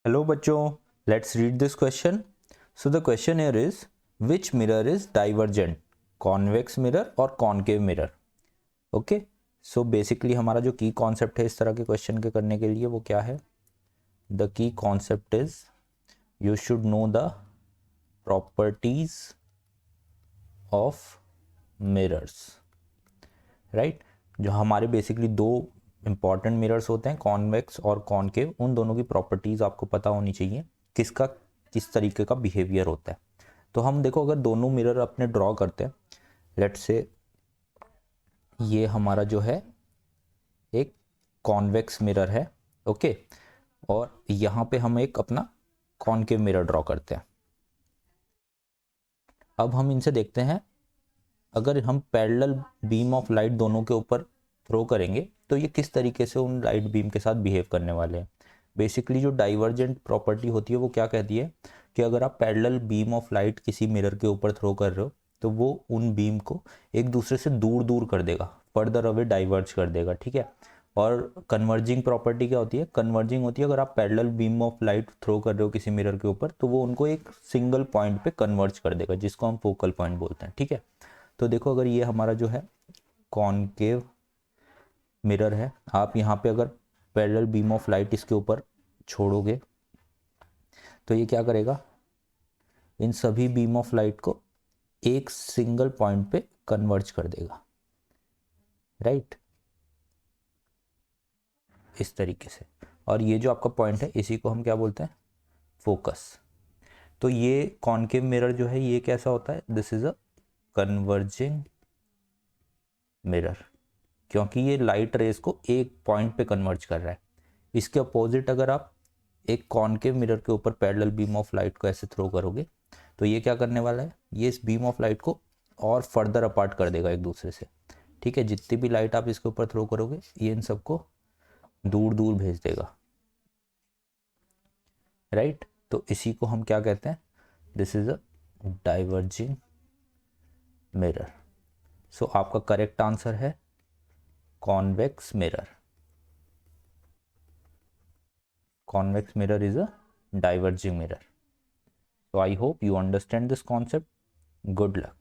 Hello बच्चों, let's read this question. So the question here is, which mirror is divergent, convex mirror और concave mirror? Okay, so basically हमारा जो key concept है इस तरह के question के करने के लिए वो क्या है? The key concept is you should know the properties of mirrors, right? जो हमारे बेसिकली दो इंपॉर्टेंट मिरर्स होते हैं, कॉन्वेक्स और कॉनकेव, उन दोनों की प्रॉपर्टीज़ आपको पता होनी चाहिए, किसका किस तरीके का बिहेवियर होता है। तो हम देखो, अगर दोनों मिरर अपने ड्रॉ करते हैं, लेट्स से ये हमारा जो है एक कॉन्वेक्स मिरर है, ओके, और यहाँ पे हम एक अपना कॉनकेव मिरर ड्रॉ करते हैं। अब हम इनसे देखते हैं, अगर हम पैरेलल बीम ऑफ लाइट दोनों के ऊपर थ्रो करेंगे तो ये किस तरीके से उन लाइट बीम के साथ बिहेव करने वाले हैं। बेसिकली जो डाइवर्जेंट प्रॉपर्टी होती है वो क्या कहती है कि अगर आप पैरेलल बीम ऑफ लाइट किसी मिरर के ऊपर थ्रो कर रहे हो तो वो उन बीम को एक दूसरे से दूर दूर कर देगा, फर्दर अवे डाइवर्ज कर देगा, ठीक है। और कन्वर्जिंग प्रॉपर्टी क्या होती है? कन्वर्जिंग होती है अगर आप parallel beam of light throw कर रहे हो किसी मिरर के ऊपर तो वो उनको एक सिंगल पॉइंट पे कन्वर्ज कर देगा, जिसको हम फोकल पॉइंट बोलते हैं, ठीक है। तो देखो, अगर ये हमारा जो है कॉनकेव मिरर है, आप यहाँ पे अगर पैरेलल बीम ऑफ लाइट इसके ऊपर छोड़ोगे तो ये क्या करेगा, इन सभी बीम ऑफ लाइट को एक सिंगल पॉइंट पे कन्वर्ज कर देगा, राइट, इस तरीके से। और ये जो आपका पॉइंट है इसी को हम क्या बोलते हैं? फोकस। तो ये कॉनकेव मिरर जो है ये कैसा होता है? This is a converging mirror, क्योंकि ये लाइट रेस को एक पॉइंट पे कन्वर्ज कर रहा है। इसके अपोजिट अगर आप एक कॉनकेव मिरर के ऊपर पैरेलल बीम ऑफ लाइट को ऐसे थ्रो करोगे तो ये क्या करने वाला है, ये इस बीम ऑफ लाइट को और फर्दर अपार्ट कर देगा एक दूसरे से, ठीक है। जितनी भी लाइट आप इसके ऊपर थ्रो करोगे ये इन सबको दूर दूर भेज देगा, राइट। तो इसी को हम क्या कहते हैं? This is a diverging mirror. So आपका करेक्ट आंसर है convex mirror. Convex mirror is a diverging mirror. So I hope you understand this concept. Good luck.